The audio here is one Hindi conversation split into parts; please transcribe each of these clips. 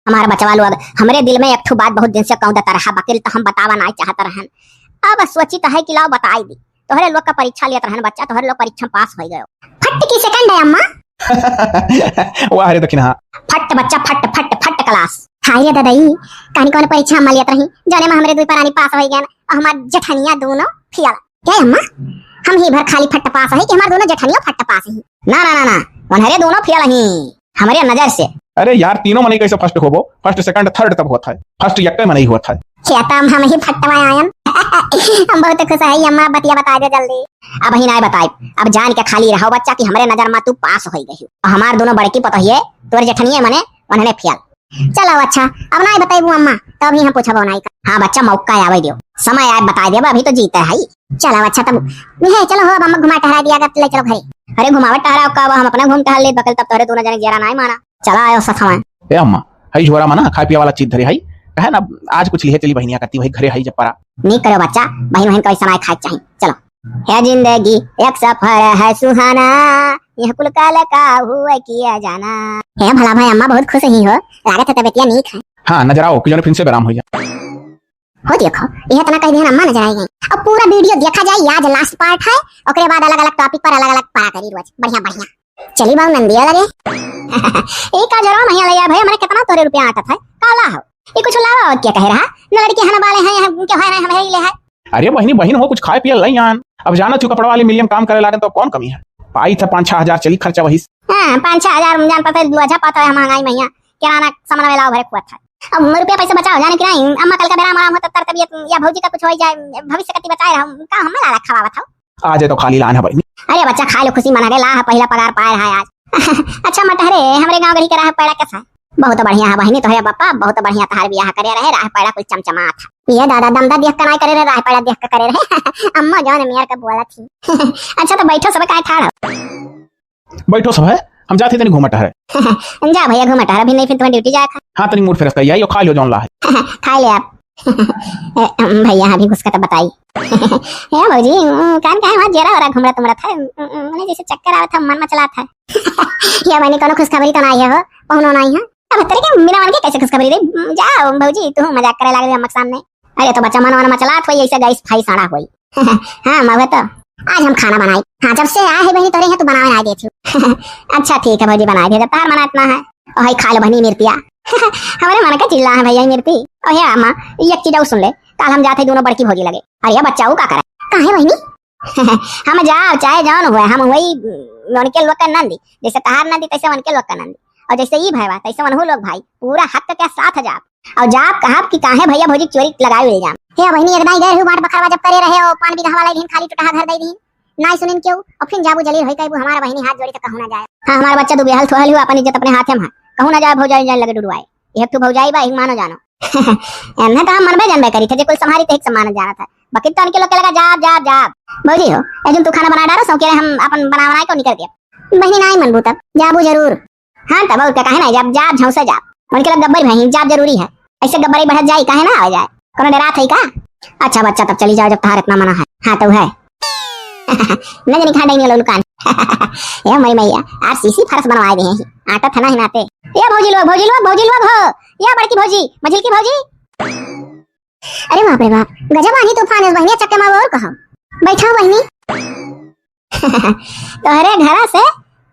हमारे बचवा लोग हमरे दिल में एक ठो बात बहुत दिन से कहूं देता रहा बकिल तो हम बतावा नहीं चाहता रहन। अब सोची तो है कि लाओ बताई दी। तोहरे लोग का परीक्षा लियत रहन बच्चा, तोहरे लोग परीक्षा में पास हो गए। फट की सेकंड है अम्मा। वाह रे दक्षिणा। फट बच्चा फट फट फट क्लास। हाय रे दादाई कानी कौन परीक्षा में लियत रही जाने में हमरे दुई परानी पास हो गए और हमार जेठनिया दोनों फेल। क्या अम्मा हम ही भर खाली फट पास है कि हमार दोनों जेठनिया फट पास है? ना ना ना ना उन्हरे दोनों फेल ही हमारे नजर से। अरे यार तीनों मन कैसे फर्स्ट होबो? फर्स्ट सेकंड थर्ड तब होता है, फर्स्ट यक्के में नहीं होता है। खेता हम ही फटवा आयन। हम बहुत खुश है अम्मा, बतिया बता दे जल्दी। अब ही ना बताई, अब जान के खाली रहो बच्चा कि हमरे नजर में तू पास हो गई। हमार दोनों बड़की पतोहिए तोर जेठनिए मने उन्होंने फेल। चलो अच्छा अब ना बताइबू अम्मा तब ही हम पूछबो नहीं। हां बच्चा मौका आवे दियो, समय आए बता देबो, अभी तो जीते है। चलो अच्छा तब है चलो हो अब हम घुमा टहरा दिया कर ले चलो घरे। अरे घुमावट टहरा का हम अपना घूम टहल ले बकल तब तोरे दोनों जने जरा नहीं माना। चला आयो साथ में। ए अम्मा हई झोरा मना खाए पिया वाला चीज धरे हई कहे ना आज कुछ लिए चली बहनिया करती वही घरे हई जब परा नहीं करो बच्चा, बहन बहन कैसा ना खाए चाहिए। चलो है जिंदगी एक सफर है सुहाना, यह कुल काल का हुआ किया जाना। है भला भाई अम्मा बहुत खुश ही हो, लागत है तबीयत नहीं है। हां नजर आओ कि जने फिर से आराम हो जा हो देखो यह तना कह देन अम्मा नजर आई गई। अब पूरा वीडियो देखा जाए, आज लास्ट पार्ट है, ओकरे बाद अलग अलग टॉपिक पर अलग अलग पढ़ा करी रोज बढ़िया बढ़िया। चली बाऊ नंदिया लगे। एक का जरा नहीं लिया भाई हमारे कितना तोरे रुपया आटा था काला हो ये कुछ लावा क्या कह रहा न लड़के हन वाले हैं यहाँ क्या है हमारे ले है। अरे बहनी बहन हो कुछ खाए पिया लई आन। अब जाना तू कपड़ा वाले मिलियम काम करे लागे तो कौन कमी है? पाई था 5-6 हजार चली खर्चा वही। हां 5-6 हजार जान पता है अच्छा पता है महंगाई में किराना सामान वाला भरे कुआ था। अब रुपया पैसे बचाओ जाने कि नहीं अम्मा कल का बेरा आराम होता तर तबीयत या भौजी का कुछ हो जाए भविष्य कति बचाए रहा का हम ला रखा था। आ जाए तो खाली लान है बहनी। अरे बच्चा खा लो खुशी मना रे ला पहला पगार पाए रहा है आज। अच्छा मटहरे हमरे गांव गरी के रहा पैड़ा कैसा है? बहुत बढ़िया है बहनी तोहरे बापा बहुत बढ़िया तहार बियाह करे रहे राह पैड़ा कुछ चमचमा था। ये दादा दमदा देख के नहीं करे रहे राह पैड़ा देख के करे रहे। अम्मा जान मियार का बोला थी। अच्छा तो बैठो सब काय ठाड़ बैठो सब है हम जाते तनी घूमट है। जा भैया घूमट है अभी नहीं फिर तुम्हें ड्यूटी जाए। हां तनी मूड फ्रेश करिए खा लियो जौन ला है। खा ले आप। भैया अभी घुस का तो बताई। हे भौजी कान काहे वहां जेरा वाला घुमरा तुमरा था मैंने जैसे चक्कर आवा था मन में चला था। या मैंने कोनो खुशखबरी तो नहीं है पहुनो नहीं है। अब तेरे के बिना मन के कैसे खुशखबरी दे जा भौजी तू मजाक करे लाग रही अम्मा सामने। अरे तो बच्चा मन मन चला तो ऐसे गाइस फाई साड़ा होई। हां मवे तो आज हम खाना बनाई। हां जब से आए है बहनी तोरे है तू बनावे ना देती। अच्छा ठीक है भौजी बना दे तार मना इतना है और हाय खा लो बहनी मिर्तिया। हमारे मन का चिल्ला है भैया मिर्ती। और हे अम्मा एक चीज और सुन ले कल हम जाते दोनों बड़की भौजी लगे। अरे बच्चा वो का करे काहे बहनी? हम जाओ चाहे जान हुए हम वही उनके लोग का नंदी जैसे तहार नंदी तैसे उनके लोग का नंदी और जैसे ई भाई बात तैसे वनहु लोग भाई पूरा हक के साथ जाप और जाप कहा कि काहे भैया भौजी चोरी लगाए हुए जाम। हे बहनी एकदम गए हु बाट बखरवा जब करे रहे हो 5 बीघा वाला दिन खाली टुटा घर दे दी नहीं सुनिन क्यों और फिर जाबू जलील होई कहबू हमारा बहनी हाथ जोड़ी तो कहू ना जाए। हां हमारा बच्चा दो बेहाल थोहल हुआ अपन इज्जत अपने हाथ में है कहू ना जाए भौजाई जान लगे डुडवाए एक तो भौजाई बा एक मानो जानो। एने तो हम मनबे जानबे करी थे जे कोई संभारी ते एक सम्मान जाना था बाकी तो उनके लोग के लगा जाप जाप जाप भौजी हो एजुन तू खाना बना डारो सो के हम अपन बनावनाई को निकल गया बहनी नहीं मनबू तब जाबू जरूर। हां तब और काहे ना जाप जाप झौसे जाप उनके लोग गब्बर भाई जाप जरूरी है ऐसे गब्बरी बढ़त जाई काहे ना आ जाए कोनो डरा थई का। अच्छा बच्चा तब चली जाओ जब तहार इतना मना है। हां तो है न जनी खा देंगे लोलकान। ये मई मैया आज सीसी फर्श बनवा दे हैं आटा था ना हिनाते। ये भौजी लोग हो या बड़की भौजी मझिल की भौजी। अरे बाप रे बाप गजब आनी तूफान है बहनी चक्के में और कहो बैठो बहनी। तोहरे घर से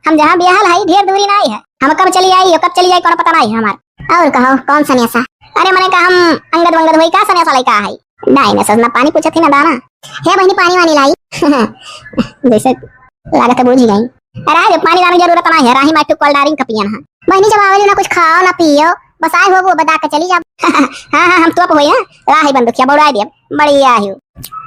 हम जहां बियाहल है ढेर दूरी नहीं है हम कब चली आई कब चली जाए कोनो पता नहीं हमार। और कहो कौन सन्यासा? अरे मने का हम अंगद वंगद होई का सन्यासा लाई का है नहीं ना सजना पानी पूछत थी ना दाना। हे बहनी पानी वानी लाई। जैसे लागत बूझ गई। अरे पानी लाने की जरूरत नहीं है राही माटू कॉल डारिंग कपियन है बहनी जब आवे ना कुछ खाओ ना पियो बस आए हो वो बता के चली जा। हां हम तो अब होई है राही बंदुकिया बौड़ा दिया बढ़िया है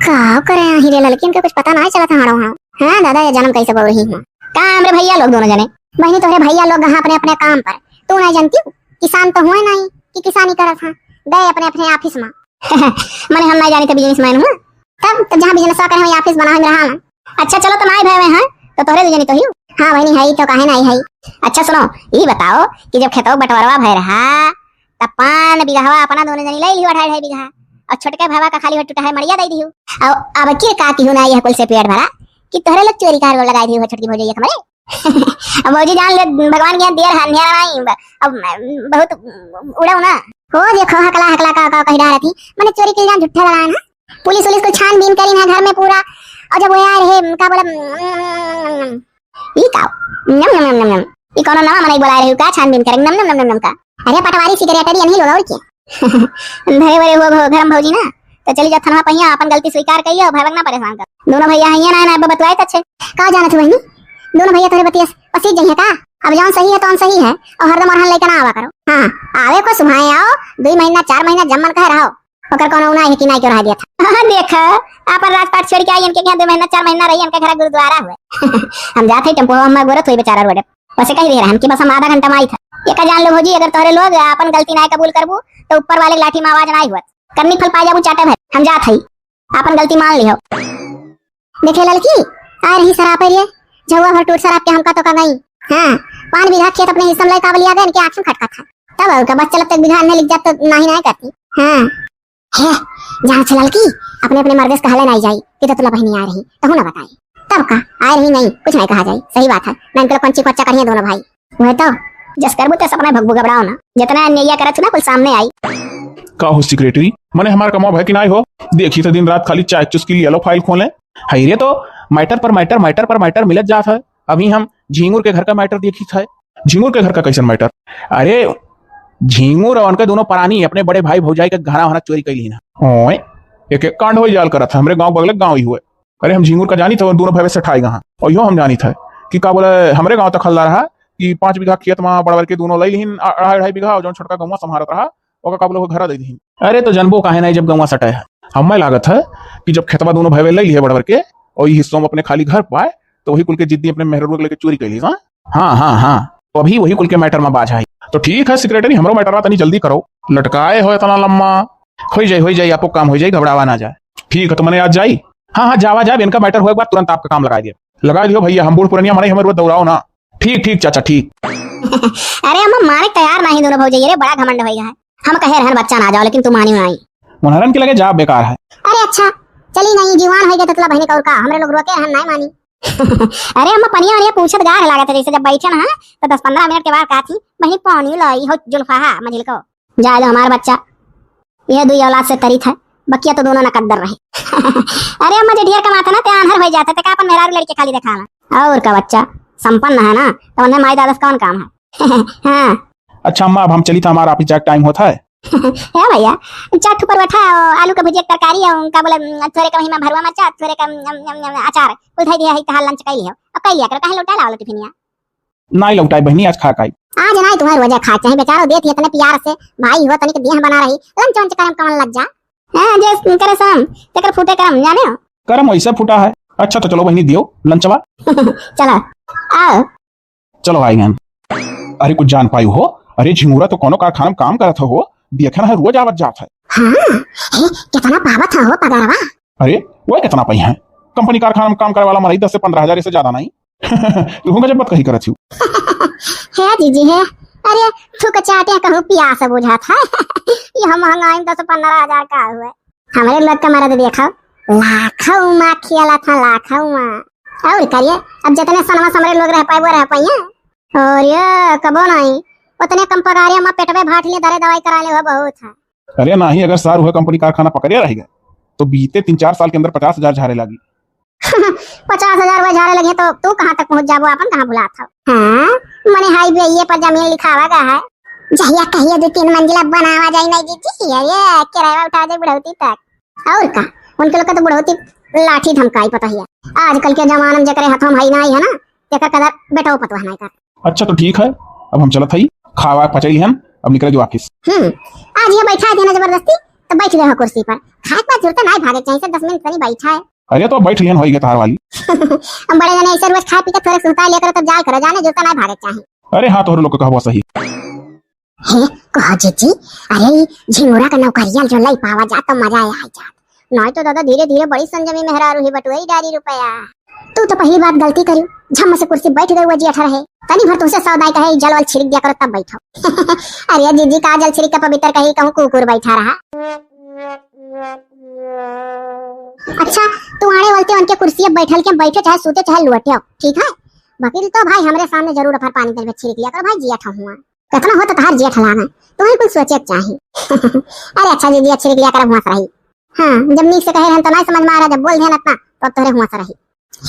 का करे ही रे लड़किन के कुछ पता नहीं चला था हारो। हां दादा ये जन्म कैसे बोल रही हूं काम रे भैया लोग दोनों जने बहनी तोरे भैया लोग हां अपने अपने काम पर तू नहीं जानती किसान तो हुए नहीं कि किसानी करत हां गए अपने अपने ऑफिस में। माने हम नहीं जानी थे बिजनेसमैन हूं तब जहां बिजनेस करे हम ऑफिस बना हम रहा ना। अच्छा चलो तो नहीं भाई हैं तो तोरे जानी तो ही। हां बहनी है तो काहे नहीं है। अच्छा सुनो ये बताओ कि जब खेतों बंटवारा भय रहा तब 5 बीघा अपना दोनों जनी ले लियो 2.5 बीघा और छोटके भावा का खाली टूटा है मड़िया दे दियो और अब के का की होना है कुल से पेड़ भरा कि तोरे लोग चोरी कार लगाई दी हो छोटकी भौजी हमारे अब भौजी जान ले भगवान के यहाँ देर है अंधेरा नहीं अब बहुत उड़ाऊ ना हो देखो हकला हकला का कही रहा थी मैंने चोरी के इल्जाम झूठा लगाया ना पुलिस पुलिस को छानबीन करी ना घर में पूरा और जब वो यार है का बोला ई का नम नम नम नम ई कोनो नवा मने बोला रहे का छानबीन करे नम नम नम नम का अरे पटवारी सिगरेट नहीं लोगा और क्या धरे बरे हो घरम भौजी ना तो चली जा थाना पहिया अपन गलती स्वीकार कइयो भाई ना परेशान कर दोनों भैया हइया ना ना बतवाए तछे का जानत बहिनी दोनों भैया तोरे बतिया पसीज जइए का अब जौन सही है तो सही है और हरदम अरहन लेके ना आवा करो हां आवे को सुभाए आओ 2 महीना 4 महीना जमन कह रहो ओकर कोनो उना है कि नहीं क्यों रह दिया था हां देख आपन राजपाट छोड़ के आई इनके के 2 महीना 4 महीना रही इनके घर गुरुद्वारा हुए हम जाते ही टेम्पो हम गोरत हुई बेचारा रोड वैसे कह रहे हम कि बस हम आधा घंटा में आई था ये का जान लो भौजी अगर तोरे लोग अपन गलती नहीं कबूल करबू तो ऊपर वाले लाठी में आवाज नहीं हुआ करनी फल पा जाबू चाटे भर हम जात हई अपन गलती मान लियो देखे लड़की आ रही शराब रे जवा भर टूट शराब के हमका तो का नहीं हां 5 बीघा खेत अपने हिस्सा में लेका बलिया दे इनके आंख में खटका था तब उनका बस चलत 1 बीघा ने लिख जात तो नहीं करती हां है जहां से लड़की अपने अपने मर्द से कहले नहीं जाई कि तो तुला बहनी आ रही तो ना बताई तब का आ रही नहीं कुछ नहीं कहा जाए सही बात है मैं इनको पंची बच्चा करिए दोनों भाई वह तो जस करबू तो सपना भगबू घबराओ ना जितना अन्याय करत ना कुल सामने आई का हो सेक्रेटरी मने हमार कमाओ है कि नहीं हो देखी तो दिन रात खाली चाय चुस्की लिए लो फाइल खोले है रे तो मैटर पर मैटर मिलत जात है अभी हम झिंगुर के घर का मैटर देखी था झिंगुर के घर का कैसन मैटर अरे झिंगुर और उनके दोनों प्राणी अपने बड़े भाई भौजाई के घरा वहां चोरी कैली ना ओए एक कांड हो जाल करा था हमरे गांव बगल गांव ही हुए अरे हम झिंगुर का जानी था दोनों भाई से ठाई गहा और यो हम जानी था कि का बोले हमरे गांव तक हल्ला रहा कि 5 बीघा खेत में बड़बर के दोनों लई लिहिन 2.5 बीघा और जो छोटका गौवा संभारत रहा ओका का बोले घर दे दीन अरे तो जनबो काहे नहीं जब गौवा सटे है हमें लागत है कि जब खेतवा दोनों भाई लई लिए बड़बर के और ये हिस्सों में अपने खाली घर पाए तो वही कुल के जिद्दी अपने मेहर लेके चोरी कैली हाँ तो अभी वही कुल के मैटर में बाज आई तो ठीक है सेक्रेटरी हमरो मैटर तनी जल्दी करो लटकाए हो इतना लम्मा हो जाए आपको काम हो जाए घबरावा ना जाए ठीक है तो मैंने आज जाई हाँ जावा जाए इनका मैटर हुआ तुरंत आपका काम लगा दियो भैया हम बूढ़ पुरानिया मने हमें दौड़ाओ ना ठीक चाचा ठीक अरे हम मारे तैयार नहीं दोनों भौजाई रे बड़ा घमंड भैया है हम कहे रहन बच्चा ना जाओ लेकिन तू मानी नहीं मनहरन के लगे जा बेकार है अरे अच्छा चली नहीं जीवान है ततला बहने का का हमरे लोग रोके रहन नहीं मानी अरे हम पनिया वनिया पूछत गा लागत है जैसे जब बैठे ना तो 10-15 मिनट के बाद कहा थी बहनी पानी लाई हो जुल्फा मजिल को जा लो हमारा बच्चा ये 2 औलाद से तरीत है बकिया तो दोनों नकद्दर रहे अरे अम्मा जे ढेर कमाता ना ते आनहर हो जाता ते का अपन मेहरारू लड़के खाली दिखाना और का बच्चा संपन्न है ना तो उन्हें माई दादा कौन काम है हाँ अच्छा अम्मा अब हम चली था हमारा ऑफिस जाके टाइम होता है है भैया चाट पर बैठा आलू का भुजिया तरकारी है उनका बोले थोड़े का महीना भरवा मरचा थोड़े का अचार कुल थाई दिया है हाल लंच कैली है अब कैलिया कर काहे लौटा लाओ टिफिनिया नहीं लौटाई बहनी आज खा काई आज नहीं तुम्हारी वजह खा चाहे बेचारो देती इतने प्यार से भाई हो तनिक देह बना रही लंच वंच करम कमन लग जा हां जे करे सम तेकर फूटे करम जाने हो करम ऐसा फूटा है अच्छा तो चलो बहनी दियो लंचवा चलो आओ चलो भाई गन अरे कुछ जान पाई हो अरे झिंगुरा तो कोनो कारखाना में काम करत हो देखना है रोज आवत जात है हां कितना पावत हो पगारवा अरे वो कितना पाई है कंपनी कारखाना में काम करे वाला मरई 10 से 15 हजार से ज्यादा नहीं तू जब बात कही करत हूं है जीजी है अरे थूक चाटे कहूं प्यास बुझा था ये हम महंगाई 10-15 हजार का हुए हमारे लोग का मरद देखा लाखों मां खियाला था लाखों मां और करिए अब जितने सनवा समरे लोग रह पाए वो रह पाइए और ये कबो नहीं उतने कम पगारिया में पेटवे भाट लिए दरे दवाई करा ले हो बहुत है अरे नहीं अगर सार हुआ कंपनी कारखाना पकड़े रहेगा तो बीते 3-4 साल के अंदर 50,000 झारे लगी 50,000 वो झारे लगे तो तू कहां तक पहुंच जाबो अपन कहां भुला था हां मने हाईवे ये पर जमीन लिखावा का है जहिया कहिए 2-3 मंजिला बनावा जाई नहीं जीजी ये किराया उठा दे बुढ़ौती तक और का उनके लोग तो बुढ़ौती लाठी धमकाई पता ही आजकल के जमाने में जकरे हाथों भाई नहीं है ना तेकर कदर बेटा पतवा नहीं कर अच्छा तो ठीक है अब हम चलत हई खावा पचड़ी हम अब निकले जो ऑफिस आज ये बैठा है ना जबरदस्ती तो बैठ रहे हो कुर्सी पर खाए पास जरूरत नहीं भागे चाहिए 10 मिनट नहीं बैठा है अरे तो बैठ लियन होई तार वाली हम बड़े जने ऐसे रोज खा पी के थोड़े सुता लेकर तब जाल करो जाने जूता नहीं भागे चाहिए अरे हाँ तोहरे लोग का कहवा सही है कहो जीजी अरे झिंगुरा का नौकरिया जो लई पावा जा तो मजा आया जात नहीं तो दादा धीरे धीरे बड़ी संजमी मेहरारू ही बटुई डारी रुपया तू तो पहली बात गलती करी झम से कुर्सी बैठ गई जी 18 है तनी भर तुमसे सौदाई कहे जल वल छिड़क दिया करो तब बैठो अरे जीजी का जल छिड़क का पवित्र कही कहूं कुकुर बैठा रहा अच्छा तू आने वालते उनके कुर्सी बैठल के बैठे चाहे सूते चाहे लुटे ठीक है वकील तो भाई हमरे सामने जरूर अपन पानी तल छिड़क लिया कर भाई जिया ठा हुआ कतना हो तो तार जिया ठलाना तुम्हें कुछ सोचे चाहिए अरे अच्छा जी जिया छिड़क लिया कर हुआ रही हां जब नीक से कहे रहन तो नहीं समझ में आ रहा जब बोल देन इतना तो तोरे हुआ रही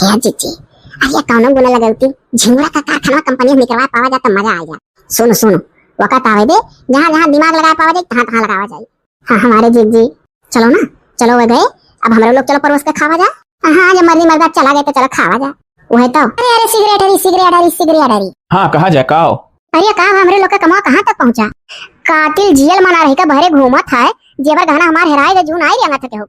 हे जीजी अरे कौनो गुना लगलती झिंगुरा का कारखाना कंपनी में करवा पावा जाता मजा आ जा सुनो सुनो वक्त आवे दे जहां जहां दिमाग लगा पावा जाए तहां तहां लगावा जाए हां हमारे जीजी चलो ना चलो वे गए अब हम लोग चलो परोस के खावा जा हां जब मर्जी मर्दा चला गए तो चलो खावा जा वही तो अरे सिगरेट हाँ कहा जाए काओ अरे का हमरे लोग का कमा कहां तक पहुंचा कातिल जेल मना रही का भरे घूमत है जेवर गहना हमार हेराए दे जून आई रे अंगत के हो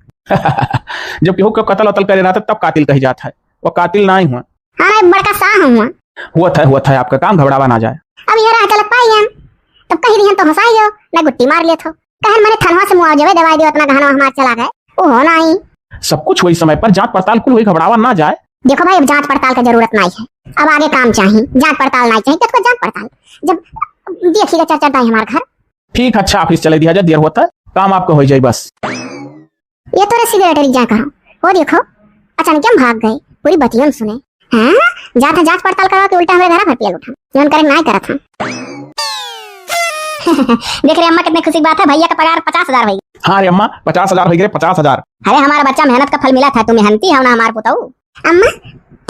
जब केहू का कत्ल वतल करे रहता तब कातिल कही जाता है वो कातिल नहीं हुआ हां बड़का सा हुआ था आपका काम घबरावा ना जाए अब ये रहा चलक पाई हम तब कही दिहन तो हंसाइयो ना गुट्टी मार ले थो कहन मैंने थनवा से मुआवजा दवाई दियो इतना गहना हमार चला गए ओ हो नहीं सब कुछ हुई समय पर जांच पड़ताल कुल हुई घबरावा ना जाए देखो भाई अब जांच पड़ताल की जरूरत नहीं है अब आगे काम चाहिए जांच पड़ताल नहीं चाहिए किसको जांच पड़ताल जब देखिएगा चर्चा दाई हमारे घर ठीक अच्छा ऑफिस चले दिया जाए देर होता है काम आपको हो जाए बस ये तो सिगरेट जा करो वो देखो अचानक हम भाग गए पूरी बतियन सुने हां जाता जांच पड़ताल करवा के उल्टा हमारे घर पर पियल उठा जौन करे नहीं करा था देख रहे अम्मा कितने खुशी की बात है भैया का पगार 50,000 भाई हाँ रे अम्मा 50,000 हो गए 50,000 अरे हमारा बच्चा मेहनत का फल मिला था तू मेहनती है ना हमार पुताऊ अम्मा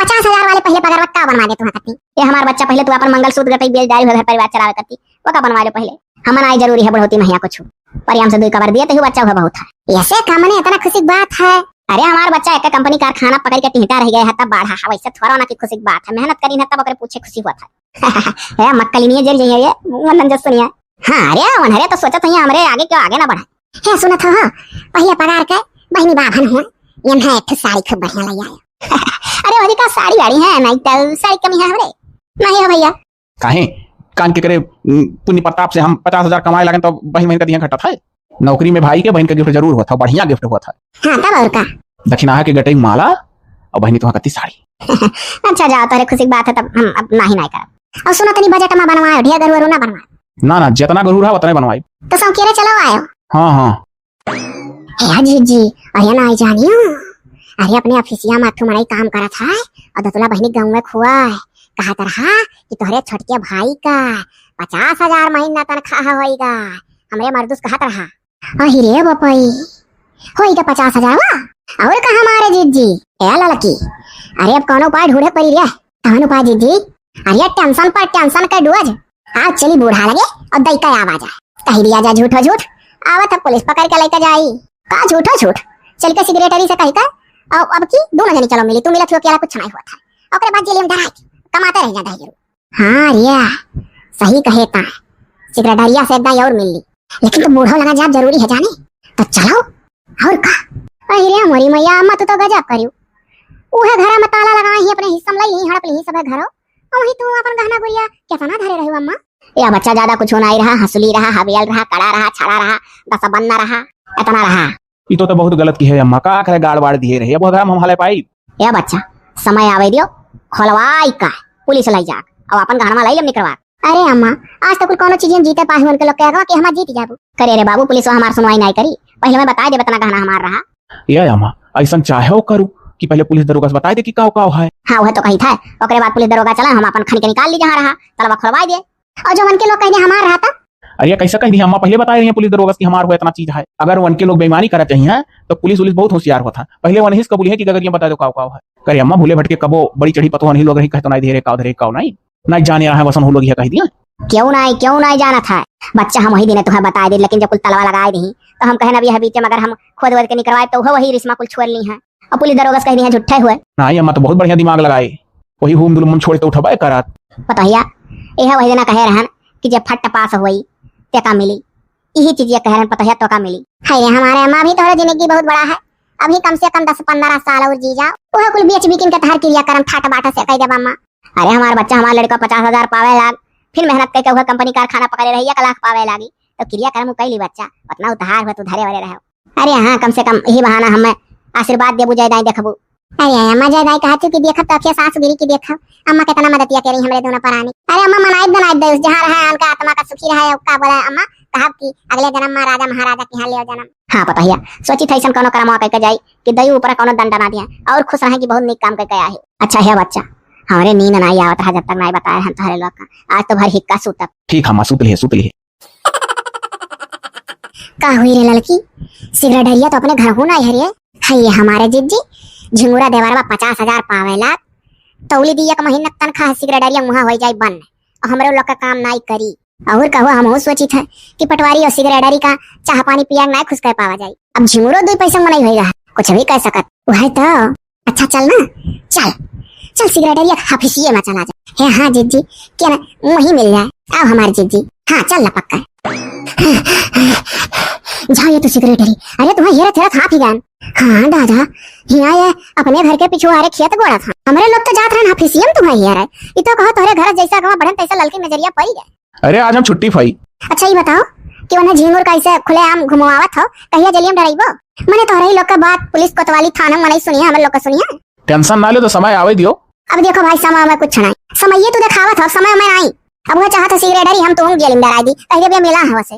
50,000 वाले पहले पगार का बनवा दे तू करती ये हमारा बच्चा पहले तू अपन मंगलसूत्र गटई बेल डारी घर परिवार चलावे करती वो का बनवा ले पहले हमन आई जरूरी है बढ़ोती महिया कुछ परियाम से 2 कवर दिए तो बच्चा हुआ बहुत है ऐसे कामने इतना खुशी की बात है अरे हमारा बच्चा एक कंपनी कारखाना पकड़ के टिहटा रह गया है तब बाढ़ा है वैसे थोड़ा ना की खुशी की बात है मेहनत करी है तब ओकरे पूछे खुशी हुआ था है मक्कली नहीं जेल जाइए ये वंदन जस सुनिया हां अरे वन हरे तो सोचत है हमरे आगे क्यों आगे ना बढ़े है सुनत हो पहले पगार के बहनी बाभन हो ये है एक साड़ी खूब बढ़िया लग आया अरे वही का साड़ी वाड़ी है नहीं तो साड़ी कमी है हमरे नहीं है भैया काहे कान के करे पुण्य प्रताप से हम 50,000 कमाए लगे तो बहन बहन का दिया घटा था नौकरी में भाई के बहन का गिफ्ट जरूर हुआ था बढ़िया गिफ्ट हुआ था हां तब और का दक्षिणा के गटई माला और बहनी तो कत्ती साड़ी अच्छा जाओ तो खुशी की बात है तब हम अब नहीं कर और सुनो तनी बजट में बनवाओ ढेर गरुर ना बनवाओ ना जितना गरूर है उतना बनवाई तो सब केरे चलो आयो हाँ हे जी अरे ना आई जानियो अरे अपने ऑफिसिया में तू मराई काम करा था और दतुला बहनी गांव में खुआ कहा तरहा कि तोहरे छोटके भाई का 50,000 महीना तनख्वाह होएगा हमरे मर्दूस कहा तरहा अहि रे बपई होएगा 50,000 वा और कहा हमारे जीजी ए लड़की अरे अब कौन उपाय ढूंढे पड़ी रे कौन उपाय जीजी अरे टेंशन पर टेंशन का डोज आज चली बूढ़ा लगे और दई का आवाज आए कही दिया जा झूठो झूठ आवत पुलिस पकड़ के लेके जाई का झूठो झूठ चल के सिगरेटरी से कही का अब की दोनों जने चलो मिली तू मिला थी अकेला कुछ नहीं हुआ था ओकरे बाद जेल में डरा कमाते रह जाता है जरूर हां रिया सही कहे ता सिगरेटरिया से एकदम और मिल ली लेकिन तो बूढ़ा लगा जा जरूरी है जाने तो चलो और का अरे रे मोरी मैया अम्मा तो गजब करियो उहे घर में ताला लगा ही अपने हिस्सा में ही हड़प ली सब घरो वही तू अपन गहना गुड़िया कितना धरे रही अम्मा या बच्चा ज्यादा कुछ नहीं रहा हंसली रहा हवेल रहा कड़ा रहा छड़ा रहा दस बन्ना रहा इतना रहा ये तो बहुत गलत की है अम्मा का करे गाड़ बाड़ दिए रहे अब हम हले पाई या बच्चा समय आवे दियो खोलवाई का पुलिस लाई जा अब अपन गहना लाई लेम निकलवा अरे अम्मा आज तक कोनो चीज जीते पाही उनके लोग कहेगा कि हम जीत जाबू करे रे बाबू पुलिस हमार सुनवाई नहीं करी पहले मैं बता दे बतना गहना हमार रहा ये अम्मा ऐसा चाहे करू कि पहले पुलिस दरोगा से बताई दे कि का है हां वह तो कही था ओकरे बाद पुलिस दरोगा चला हम अपन खन के निकाल ली जहां रहा तलवा खोलवाई दे और जो उनके लोग कहे हमार रहा था अरे कैसा कह दी अम्मा पहले बता रही है पुलिस दरोगा की हमारे को इतना चीज है अगर उनके लोग बेईमानी करा चाहिए तो पुलिस बहुत होशियार होता पहले वन ही कबूल है कि अगर ये बता दो का है करे अम्मा भूले भटके कबो बड़ी चढ़ी पतो नहीं लोग रही कहते नहीं धीरे का धीरे का नहीं जाने रहा है वसन हो लोग ये कह दिया क्यों नहीं जाना था बच्चा हम वही दिन तुम्हें बता दे लेकिन जब कुल तलवा लगाए नहीं तो हम कहना भी है बीच में अगर हम खुद वद के निकलवाए तो वही रिश्मा कुल छोड़ ली है और पुलिस दरोगा से कह दी है झूठे हुए नहीं अम्मा तो बहुत बढ़िया दिमाग लगाए वही हुम दुलमुन छोड़ तो उठबाए करात पतहिया यह वही दिन कहे रहन कि जब फट पास हुई ते का मिली यही चीज ये कह रहे पतहिया तो का मिली है हमारे अम्मा भी थोड़ा जिंदगी बहुत बड़ा है अभी कम से कम 10-15 साल और जी जाओ वह कुल बेच बिकिन के तहर क्रिया करम ठाटा बाटा से कह देब अम्मा अरे हमारा बच्चा हमारा लड़का 50,000 पावे लाग फिर मेहनत करके वह कंपनी कारखाना पकड़े रही 1 लाख पावे लागी तो क्रिया करम कैली बच्चा उतना उधार हो तो धरे वरे रहो अरे हां कम से कम यही बहाना हम आशीर्वाद देबू जाय दाई देखबू अरे अम्मा जाय दाई कहत कि देखत तो अखिया सास गिरी की देखो अम्मा कितना मददिया करी हमरे दोनों परानी अरे अम्मा मनाई बनाई दे जहां रहा उनका आत्मा का सुखी रहा का बोला अम्मा कहा कि अगले जन्म में राजा महाराजा के यहाँ ले जन्म हाँ पता सोची था कोनो करम कह जाई कि दई ऊपर कोनो दंड ना दिया और खुश रहे कि बहुत निक काम करके आया है अच्छा है बच्चा हमारे नींद नहीं आवत है जब तक नहीं बताए हम तुम्हारे लोग का। आज तो भर हिक्का सूतक। ठीक हम सुत लिए सुत लिए। का हुई रे लड़की, सिगरेट हरिया तो अपने घर हो ना हरिये है। ये हमारे जिज्जी झिंगुरा देवारवा 50,000 पावेला, तौली दी एक महीना तनखा सिगरेट हरिया मुहा हो जाए बन, और हमरे लोग का काम नहीं करी। और कहो हम सोची थे कि पटवारी और सिगरेट हरी का चाह पानी पिया नहीं खुश कर पावा जाए। अब झिंगुरो 2 पैसा में नहीं होगा, कुछ भी कह सकत वह तो। अच्छा चल ना, चल चल सिगरेट हरिया हफिसिये में चला जाए। हाँ जिज्जी क्या ना वही मिल जाए। आओ हमारे जिज्जी, हाँ चल ना पक्का। जाओ ये तो सिगरेट हरी। अरे तुम्हें ये तेरा था गान। हाँ दादा यहाँ ये अपने घर के पिछुआरे खेत गोड़ा था, हमारे लोग तो जात रहे ऑफिसियम तुम्हें ये रहे। ये तो कहो तोहरे घर जैसा कहो बढ़न तैसा ललकी नजरिया पड़ी गए। अरे आज हम छुट्टी पाई। अच्छा ये बताओ कि उन्हें झिंगुर कैसे खुलेआम घुमावत हो, कहिया जलियम डराइबो? मने तोहरे ही लोग का बात पुलिस कोतवाली थाना में नहीं सुनिया, हमारे लोग का सुनिया। टेंशन ना ले तो समय आवे दियो। अब देखो भाई समय में कुछ नहीं, समय ये तू दिखावत हो, समय में नहीं। अब वो चाहता सिगरेट हरी हम तो हम जेल में डरा दी, कहिए भी मिला है वैसे।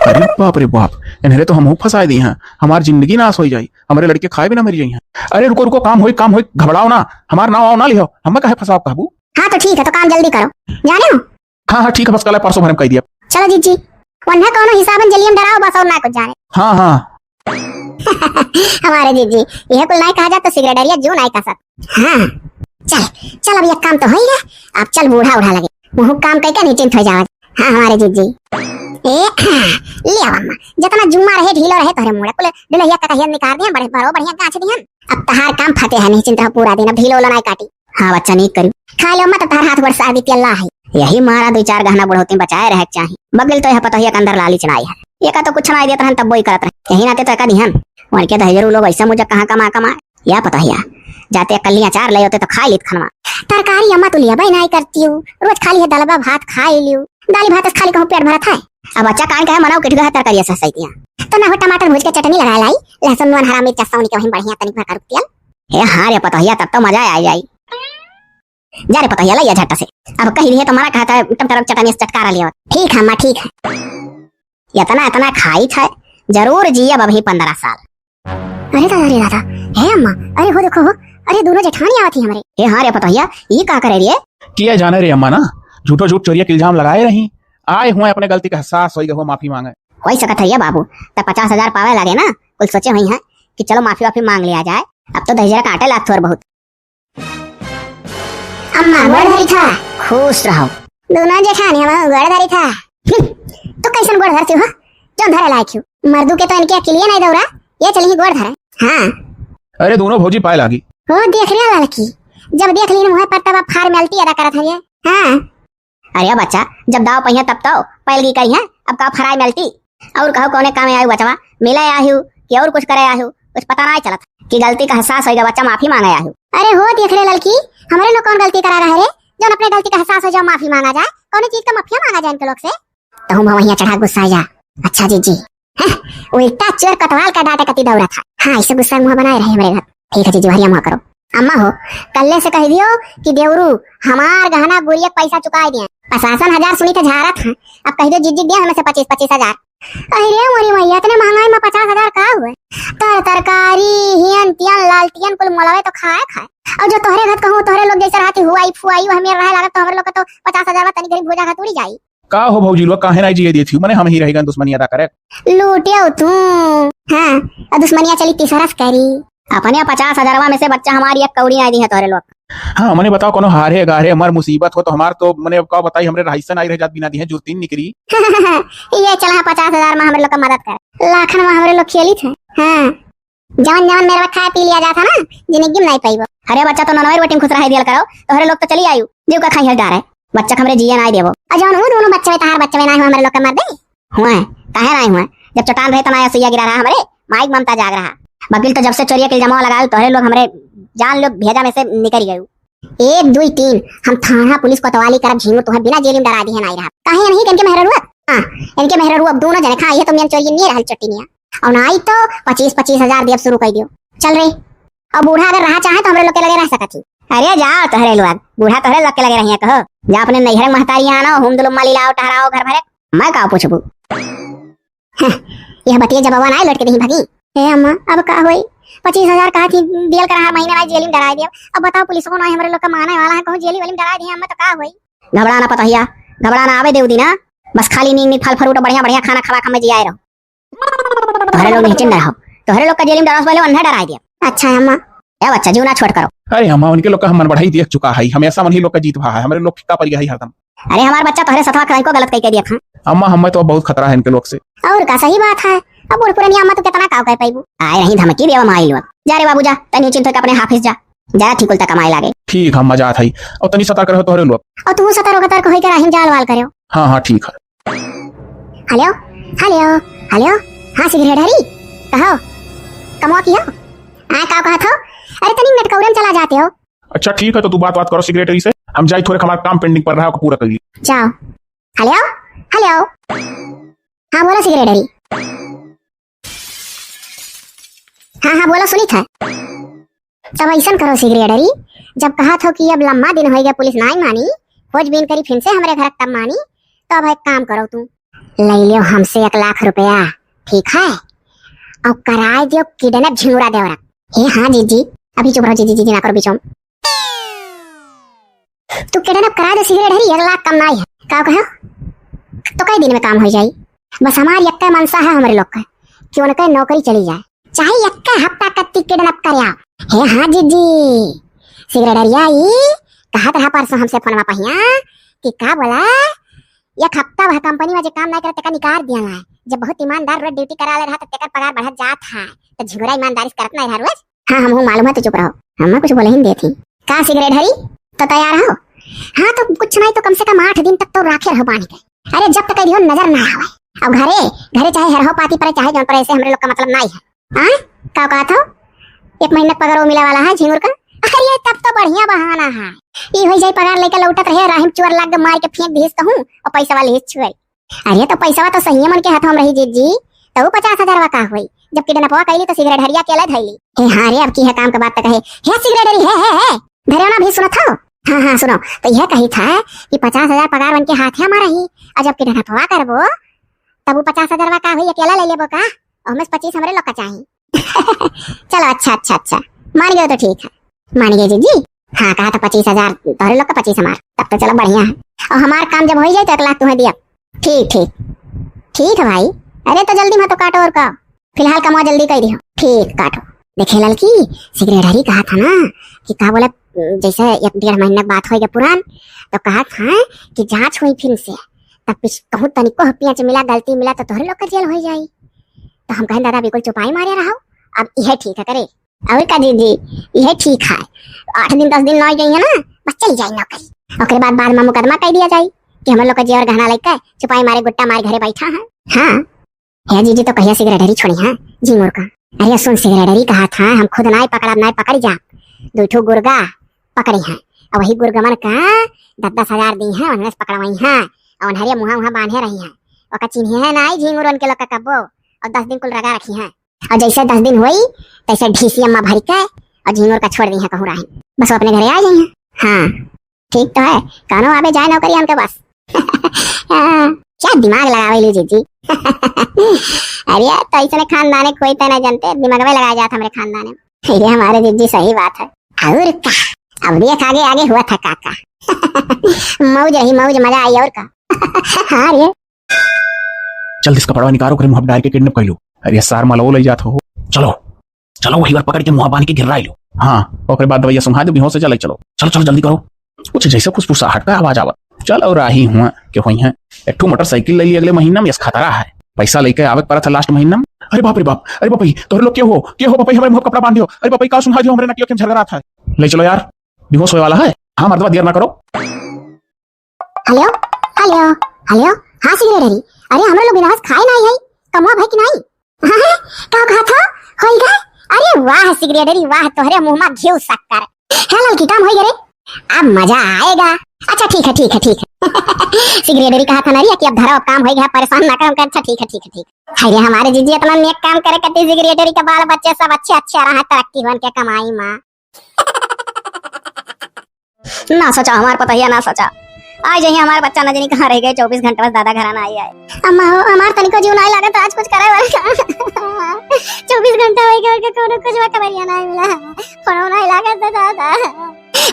अरे बाप रे बाप, इन्हें तो हम फंसाए दी हैं, हमारी जिंदगी नाश हो जाई, हमारे लड़के खाए भी ना मर जाई। अरे रुको रुको, काम होई घबराओ ना, हमारा नाव आओ ना लियो, हमें कहे फंसाओ काबू। हाँ तो ठीक है, तो काम जल्दी करो, जाने हो। हाँ ठीक है, बस कल परसों भर में कह दिया। चलो जीजी वन्ना कौनो हिसाबन जलियम डराओ बस, और ना कुछ जाने। हाँ हाँ हमारे जीजी यह कुल नहीं कहा जाता, सिगरेट हरिया जो नहीं कह सकता। हाँ चल चल, अब ये काम तो हो ही है, अब चल बूढ़ा उठा लगे मुँह काम करके निश्चिंत हो जाओ। हाँ हमारे जीजी ले अम्मा, जितना जुम्मा रहे ढीलो रहे तोरे मुड़े कुल डलहिया कटहिया निकाल दिया, बड़े बड़ो बढ़िया गाछ दिहन। अब तहार काम फते है, निश्चिंत रहो पूरा दिन, अब ढीलो नहीं काटी। हाँ बच्चा नहीं करू, खा लो मत, तार हाथ वर्षा दी अल्लाह है। यही मारा 2-4 गहना बुढ़ोती बचाए रहे चाहिए। बगल तो यह पतहिया के अंदर लाली चनाई है, ये का तो कुछ ना देता तब वही करत रहे, यही नाते तो का दिहन उनके तो हजारों लोग ऐसा मुझे कहाँ कमा या पतहिया जाते कलियां 4 ले होते तो खा लीत खनवा। तरकारी अम्मा तो लिया भाई नहीं करती हूँ, रोज खाली है दालबा भात खा लियो, दाली भात खाली कहूँ पेट भरा था। अब बच्चा कान कहे मनाओ किटगा तरकारी ऐसा सही तो ना हो, टमाटर भूज के चटनी लगा लाई, लहसुन नून हरा मिर्च सौनी के वही बढ़िया तनिक भर कर तेल। ए हां रे पतहिया, तब तो मजा आ जाई। जा रे पतहिया लइया झट से, अब कही दिए तुम्हारा कहता है टम टम चटनी से चटकारा लियो। ठीक है अम्मा ठीक है, इतना इतना खाई था जरूर जियब अभी 15 साल। अरे दादा हे अम्मा, अरे हो देखो, अरे दोनों जेठानी आवती हमारे। ए हां रे पतहिया ये का करे रे? किया जाने रे अम्मा ना, झूठो झूठ चोरिया के इल्जाम लगाए रही, आए हुए अपने गलती का एहसास होई गो, माफी मांगे। हो सकत है बाबू, तब 50,000 पावे लगे ना, कुल सोचे हुई है कि चलो माफी वाफी मांग लिया जाए। अब तो 10,000 काटे लाग थोड़ बहुत। अम्मा गोड़धरी था, खुश रहो। दोनों जेठानी हम गोड़धरी था। तो कैसन गोड़ धरती हो जो धरे लायक हो? मर्दू के तो इनके अकेले नहीं दौरा, ये चली गोड़ धरे। हाँ अरे दोनों भौजी पाए लागी। हो देख रहे लड़की, जब देख ली मुँह पर तब फॉर्मेलिटी अदा करत है। हाँ अरे बच्चा जब दाव पहिया तब तो पैलगी कही है, अब का फराई मिलती। और कहो कौने काम आयु बचवा, मिले आयु कि और कुछ करे आयु, कुछ पता नहीं चलत कि गलती का एहसास होगा, बच्चा माफी मांगे आयु। अरे हो देख रहे लड़की, हमारे लोग कौन गलती करा रहे रे, जो अपने गलती का एहसास हो जाओ माफी मांगा जाए, कौन चीज का माफिया मांगा जाए इनके लोग से, तो हम वहीं चढ़ा गुस्सा जा। अच्छा जी वो इतना चोर कटवाल का डाटा कति दौड़ा था। हाँ ऐसे गुस्सा मुँह बनाए रहे हमारे घर। ठीक है जीजू हरिया मुँह करो। अम्मा हो कल्ले से कह दियो कि देवरू हमार गहना गुड़िया पैसा चुका दिए, 55,000 सुनी थे झारा था, अब कह दो जिज्जी दिया हमें से 25,000। अरे मोरी मैया इतने महंगाई में 50,000 का हुए? तरकारी हियन तियन लाल तियन कुल मोलावे तो खाए। और जो तोहरे घर कहूँ तोहरे लोग जैसे रहती हुआई फुआई हमें रहे लागत, तो हमारे लोग का तो 50,000 तनी गरीब भोजा खतुड़ी जाई। का हो भौजी लोग काहे नहीं जिए दी थी, मने हम ही रहेगा दुश्मनी अदा करे लूटियो तू। हाँ और दुश्मनिया चली तीसरा करी, अपने 50,000 में से बच्चा हमारी एक कौड़ी आई दी है तोहरे लोग। हाँ मने बताओ कोनो हारे गारे हमार मुसीबत हो तो हमार तो मने का बताई हमरे राहिसन आई रह जात बिना दी है जुर्तीन निकरी। ये चला 50,000 में हमारे लोग का मदद कर, लाखन में हमारे लोग खेली थे। हाँ जवन जवन मेरा खाया पी लिया जाता ना जिंदगी में नहीं पाइबो। अरे बच्चा तो ननवे रोटी खुश रह दिया करो, तोहरे लोग तो चली आयु जीव का खाई हटार है, बच्चा हमरे जिया नहीं देबो। अजवन वो दोनों बच्चे तार बच्चे में नहीं हमारे लोग का मर दे हुए काहे नहीं हुए, जब चट्टान रहे तो ना सुइया गिरा रहा हमारे माइक ममता जाग रहा। बकील तो जब से चोरिया के जमा लगा तोहरे लोग हमरे जान लोग भेजा में से निकल गए। 1 2 3 हम थाना पुलिस कोतवाली करब झींगू तुम्हें बिना जेल में डरा दी है नहीं रहा काहे नहीं इनके मेहर हुआ। हां इनके मेहर हुआ, अब दोनों जने खाई है तो मैं चोरी नहीं रहल चट्टीनिया और नहीं तो 25,000 देब शुरू कर दियो। चल रे अब बूढ़ा अगर रहा चाहे तो हमरे लोग के लगे रह सकती। अरे जाओ तोहरे लोग बूढ़ा तोहरे लोग के लगे रहिए, कहो जा अपने नैहर महतारी आना हुम दुलुम माली लाओ ठहराओ घर भरे, मैं का पूछबू। यह बतिया जब आवा ना लौट के नहीं भागी हे अम्मा अब का होई 25,000 कहा थी दियल करा महीने में जेल में डरा दिया। अब बताओ पुलिस को ना हमारे लोग का माने वाला है कहूं जेल वाली में डरा दिया अम्मा तो का होई। घबराना पतहिया घबराना आवे देउ दिना बस खाली नींद नींद फल फ्रूट बढ़िया बढ़िया खाना खा में जियाए रहो। तोहरे लोग नहीं चिंता रहो तोहरे लोग का जेल में डरास पहले अंधा डरा दिया। अच्छा है अम्मा ए बच्चा जीव ना छोड़ करो। अरे अम्मा उनके लोग का हम मन बढ़ाई देख चुका है हमेशा उन्हीं लोग का जीत भा है हमारे लोग फिक्का पड़ गया है हरदम। अरे हमारा बच्चा तोहरे सतवा कहीं को गलत कह के दिया था। अम्मा हमें तो बहुत खतरा है इनके लोग से। और का सही बात है अब बुढ़ पुरानी अम्मा तो कितना काव कह पाईबू आए रही धमकी देवा माई लोग। जा रे बाबू जा तनी चिंता के अपने हाफिज जा जा ठीक उल्टा कमाई लागे। ठीक हम मजा आई और तनी सतर्क रहो तोहरे लोग। और तू सतर्क होई के रहीम जाल वाल करो। हाँ ठीक है। हेलो हेलो हेलो हाँ सिगरेट हरी कहो कमवा की हो का कहा था। अरे तनी नटकौरन चला जाते हो। अच्छा ठीक है तो तू बात करो सेक्रेटरी से हम जाए थोड़े हमारा काम पेंडिंग पर रहा है पूरा कर ली। जाओ। हेलो हेलो हाँ बोलो सेक्रेटरी। हाँ बोलो सुनी था। तब ऐसा करो सेक्रेटरी जब कहा था कि अब लम्बा दिन हो गया पुलिस नहीं मानी खोजबीन करी फिर से हमारे घर तब मानी तो अब एक काम करो तू ले लियो हमसे 1 लाख रुपया ठीक है और कराए दियो किडनैप झिंगुरा देवरा। हे हाँ जीजी अभी चुप रहो जीजी ना करो बीचों तू किडनैप करा दे सेक्रेटरी 1 लाख कम नहीं है का कहो तो कई दिन में काम हो जाए। बस हमारी यक्का मनसा है हमारे लोग का कि उनका नौकरी चली जाए चाहे यक्का हफ्ता कत्ती किडनैप कर। हे हाँ जीजी सेक्रेटरी आई कहा था परसों हमसे फोन में पहिया कि का बोला एक हफ्ता वह कंपनी में जो काम नहीं करते का निकाल दिया है जब बहुत ईमानदार रोज ड्यूटी करा ले रहा तो तेकर पगार बढ़त जात है तो झिगुरा ईमानदारी से करत नहीं है रोज। हाँ हम मालूम है तो चुप रहो हम कुछ बोले ही देती का सेक्रेटरी तो तैयार हो। हाँ तो कुछ नहीं तो कम से कम 8 दिन तक तो राखे रहो बांध के। अरे जब तक कहीं नजर ना आवे अब घरे चाहे हरहो पाती पर चाहे जौन पर ऐसे हमारे लोग का मतलब नहीं है। हाँ का कहा था 1 महीना पगार वो मिला वाला है झिंगुर का। अरे तब तो बढ़िया बहाना है ये हो जाए पगार लेकर लौटत रहे राहिम चोर लाग के मार के फेंक दीस कहूं और पैसा वाले छुए। अरे तो पैसा तो सही मन के हाथों में रही जीजी तो 50,000 का हुई जब किडनैपवा कैली तो सिगरेट हरिया केला धैली। हे हां रे अब की है काम के बात तक है हे सिगरेट है धरना भी सुनत हो। हाँ सुनो तो यह कही था कि 50,000 पगार बन के हाथ है हमारा ही और जब किडनैपवा करबो तब वो 50,000 का हुई अकेला ले लेबो का और हमें 25 हमारे लोग का चाहिए। चलो अच्छा मान गए तो ठीक है मान गए जीजी। हाँ कहा था 25,000 तोहरे लोग का 25 हमार तब तो चलो बढ़िया है और हमारा काम जब हो जाए तो 1 लाख तुम्हें दिया। ठीक है भाई। अरे तो जल्दी मत तो काटो और का फिलहाल कमा जल्दी कर दियो। ठीक काटो। देखे लड़की सेक्रेटरी कहा था ना कि कहा बोले जैसे 1-1.5 महीना बात हो गया पुरान तो कहा था कि जांच हुई फिर से तब कहूँ तनिको हपिया मिला गलती मिला तो तोहरे लोग का जेल हो जाये। तो हम कहें दादा बिल्कुल चुपाई मारे रहो अब यह ठीक है करे और का जी यह ठीक है 8 दिन 10 दिन नहीं गई है ना बस चली जाए नौकरी और बाद में मुकदमा कर दिया जाए कि हम लोग का जेवर गहना लेकर चुपाई मारे गुट्टा मारे घरे बैठा है। हाँ है जीजी तो कहिया सिगरेटरी छोड़ी है झिंगुर का। अरे सुन सिगरेटरी कहा था हम खुद नहीं पकड़ जा 2 गुर्गा पकड़ी है और वही गुर्गमन का 10-10 हजार दी है उन्हें पकड़वाई है और उन्हें मुहा बांधे रही है और चिन्हे है ना झिंगुर उनके लोग का कब्बो और 10 दिन कुल रगा रखी है और जैसे 10 दिन हुई तैसे ढीसी अम्मा भरी के और झिंगुर का छोड़ दी है कहूँ रही बस वो अपने घरे आ जाए। हाँ ठीक तो है कानो आवे जाए नौकरी हमके बस। क्या दिमाग लगावे ली जीजी। अरे तो ऐसे खानदान कोई तो नहीं जानते दिमाग में लगाया जाता हमारे खानदान में। अरे हमारे जीजी सही बात है और का अब देख आगे हुआ था काका। मौज मजा आई और का। हाँ रे जल्दी इसका पड़वा निकालो करे मुंह डाल के किडनैप कर लो। अरे सार मालो ले जात हो चलो वही बार पकड़ के मुंह बांध के गिरा लो। हाँ और बाद दवाइया सुंघा दो बेहोश से चलो जल्दी करो कुछ जैसे फुसफुसाहट का आवाज आवत चल और राही हुआ कि हुई है एक मोटरसाइकिल ले ली अगले महीना में खतरा है पैसा लेके आवे पड़ा था लास्ट महीना में। अरे बाप अरे बापी तोरे लोग क्या हो बापी हमारे मुंह कपड़ा बांध दियो। अरे बापी का सुना दियो हमारे नटियो के झगड़ा था ले चलो यार बेहोश होने वाला है। हाँ मर्दवा देर ना करो। हेलो हाँ सिगरेटरी अरे हम लोग बिना खाए नहीं है कमवा भाई कि नहीं। हाँ का कहा था होई गए। अरे वाह सिगरेटरी वाह तोहरे मुंह में घी शक्कर है लड़की काम होई गए अब मजा आएगा। अच्छा ठीक है सिगरेटरी कहा था ना कि अब धरो काम हो गया परेशान ना करो। अच्छा ठीक है अरे हमारे जीजी इतना नेक काम करे करते सिगरेटरी का बाल बच्चे सब अच्छे रहा तरक्की बन के कमाई माँ। ना सोचा हमारे पता ही ना सोचा आज यही हमारे बच्चा न जानी कहाँ रह गए 24 घंटे बस दादा घर ना आई आए। अम्मा हमार तनिको जीव नहीं लगा तो आज कुछ करे वाला 24 घंटे छोड़ के कोनो कुछ खबरिया नहीं मिला, फोन नहीं लागत दादा।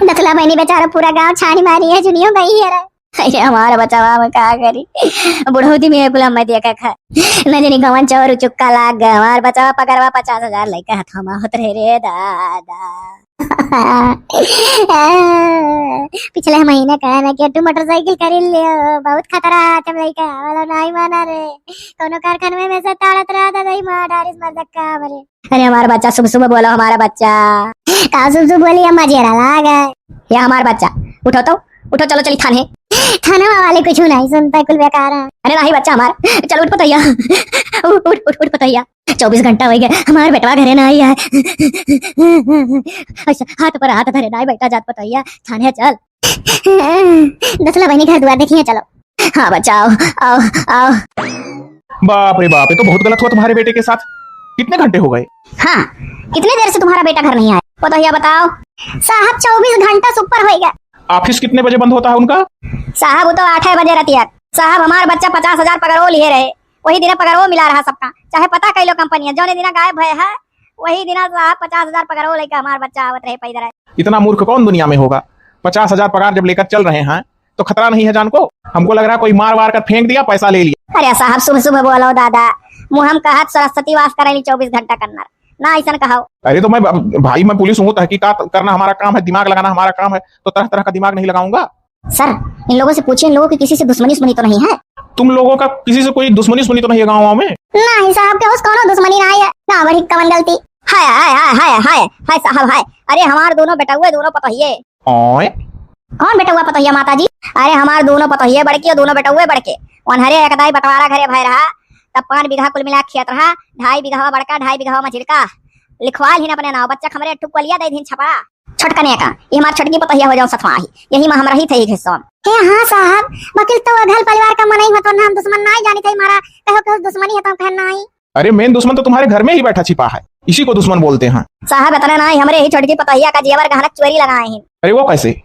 दतला बहनी बेचारा पूरा गांव छानी मारी है, जुनियो गई है रे। अरे हमारा बचावा में का करी, बुढ़ौती में गुलाम मैं देखा खा न जनी गवन चोर चुक्का लाग गया। हमार बचावा पकड़वा 50,000 लेके हथमा होत रहे रे दादा। पिछले महीने कहा ना कि तू मोटरसाइकिल खरीद लियो, बहुत खतरा तुम लइका वाला नहीं माना रे। कोनो कारखाने में से ताड़त रहा था नहीं मार डारिस मर धक्का मरे। अरे हमारा बच्चा सुबह सुबह बोलो, हमारा बच्चा का सुबह सुबह बोली अम्मा जेरा लाग या हमारा बच्चा। उठो तो उठो, चलो चली थाने। थाना वाले कुछ नहीं सुनता, कुल बेकार है। अरे नहीं बच्चा हमार, चलो उठ पतैया, उठ उठ उठ पतैया। 24 घंटा हो गया हमारे बेटवा घरे ना आया है। अच्छा हाथ पर हाथ धरे ना बेटा जात पतैया, थाने चल। दसला बहनी घर द्वार देखिए, चलो। हाँ बच्चा आओ आओ आओ। बाप रे बाप, ये तो बहुत गलत हुआ तुम्हारे बेटे के साथ। कितने घंटे हो गए? हाँ कितने देर से तुम्हारा बेटा घर नहीं आया पतैया बताओ। साहब 24 घंटा से ऊपर हो गया। ऑफिस कितने बजे बंद होता है उनका? साहब वो तो 8 बजे रहती है। साहब हमारा बच्चा 50,000 पगार लिए रहे, वही दिन पगार मिला रहा सबका, चाहे पता कई लो कंपनी है, जो दिन गायब है वही दिन साहब 50,000 पगार लेकर हमारा बच्चा आवत रहे पैदल। इतना मूर्ख कौन दुनिया में होगा? 50,000 पगार जब लेकर चल रहे हैं तो खतरा नहीं है जान को? हमको लग रहा है कोई मार वार कर फेंक दिया, पैसा ले लिया। अरे साहब सुबह सुबह बोलो दादा, मुँह हम कहत सरस्वती वास करेली 24 घंटा करना ना, ऐसा कहो। अरे तो मैं भाई, मैं पुलिस हूँ, तहकीकात करना हमारा काम है, दिमाग लगाना हमारा काम है, तो तरह तरह का दिमाग नहीं लगाऊंगा। सर इन लोगों से पूछिए, इन लोगों की किसी से दुश्मनी तो नहीं है? तुम लोगों का किसी से कोई दुश्मनी तो नहीं है गाँव में? नहीं साहब के उस कोनो दुश्मनी नहीं है ना, बड़ी कवन गलती। हाय हाय हाय हाय हाय हाय साहब हाय। अरे हमारे दोनों बेटा हुए, दोनों पतोहिए। कौन बेटा हुआ पतोहिया माता जी? अरे हमारे दोनों पतोहिए बड़के और दोनों बेटा हुए बड़के। वनहरे एकदाई बंटवारा घरे भय रहा, तब 5 बीघा कुल मिला खेत रहा, 2.5 बीघा बड़का 2.5 बीघा मझिड़का। लिखवाल ही ना अपने नाव, बच्चा खमरे ठुकलिया दे दिन छपा छटकने का। ये हमार छटकी पतैया हो जाओ सतवा ही, यही में हम रही थे एक हिस्सा में। हाँ साहब वकील तो घर परिवार का मन ही मत, हम दुश्मन नहीं जानी थे मारा, कहो कि दुश्मनी है तो कहना नहीं। अरे मेन दुश्मन तो तुम्हारे घर में ही बैठा छिपा है, इसी को दुश्मन बोलते हैं। साहब इतना नहीं, हमरे ही छटकी पतैया का जेवर गहना चोरी लगाए हैं। अरे वो कैसे?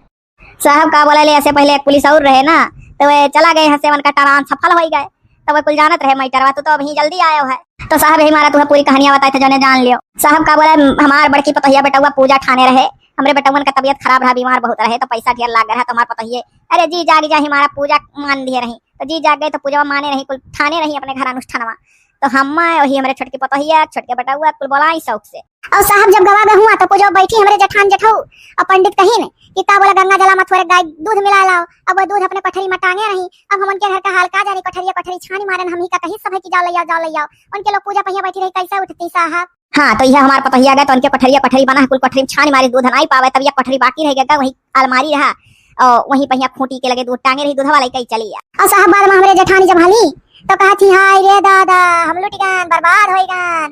साहब का बोला ले, ऐसे पहले एक पुलिस और रहे ना, तो वे चला गए हंसे मन का टारान सफल हो गए, तो वो कुल जानत रहे मैटरवा, तो अभी जल्दी आयो है। तो साहब यही मारा तुम्हें पूरी कहानियां बताई थे, जो जान लियो। साहब का बोला हमार बड़की पतैया बेटा हुआ पूजा ठाने रहे, हमरे बेटवन का तबियत खराब रहा, बीमार बहुत रहे, तो पैसा ढेर लाग रहा, तो हमारे पतैये अरे जी जाग जा हमारा पूजा मान दिए रही, तो जी जाग गए तो पूजा माने नहीं, कुल ठाने रही अपने घर अनुष्ठानवा। तो हम वही हमारे छोटकी पतैया छोटके बेटा हुआ कुल बोला ही शौक से। और साहब जब गवा हुआ तो पूजा बैठी हमारे जठान जठाऊ और पंडित कही ने कि का बोला गंगा जला मत थोड़े गाय दूध मिला लाओ। अब वो दूध अपने कठरी में टांगे रही, अब हम उनके घर का हाल का जाने, कठरी छानी मारन हम ही का कहीं सब की जाओ ले आओ। उनके लोग पूजा पहिया बैठी रही, कैसा उठती साहब। हाँ तो यह हमारे पतैया गए तो उनके कठरी बना कुल कठरी छानी मारी, दूध नहीं पावे, तब यह कठरी बाकी रह गया, वही अलमारी रहा और वही पहिया खूंटी के लगे दूध टांगे रही, दूध वाला कहीं चली गया। और साहब बाद में हमारे जेठानी जब हाली तो कहा थी हाय रे दादा हम लुट गए, बर्बाद हो गए,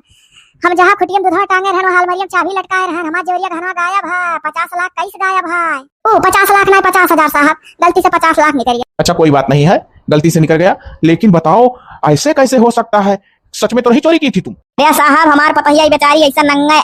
हम जहाँ खुटियम दूधवा टांगे रहन वहाँ अलमारियम चाबी लटकाए रहन, हमारा जवरिया घरवा गायब है, 50 लाख कैसे गायब है? ओ 50 लाख नहीं 50,000 साहब, गलती से 50 लाख निकल गया। अच्छा कोई बात नहीं है, गलती से निकल गया, लेकिन बताओ ऐसे कैसे हो सकता है? सच में तो नहीं चोरी की थी तुम? अरे साहब हमार पतैया बेचारी ऐसा नंगा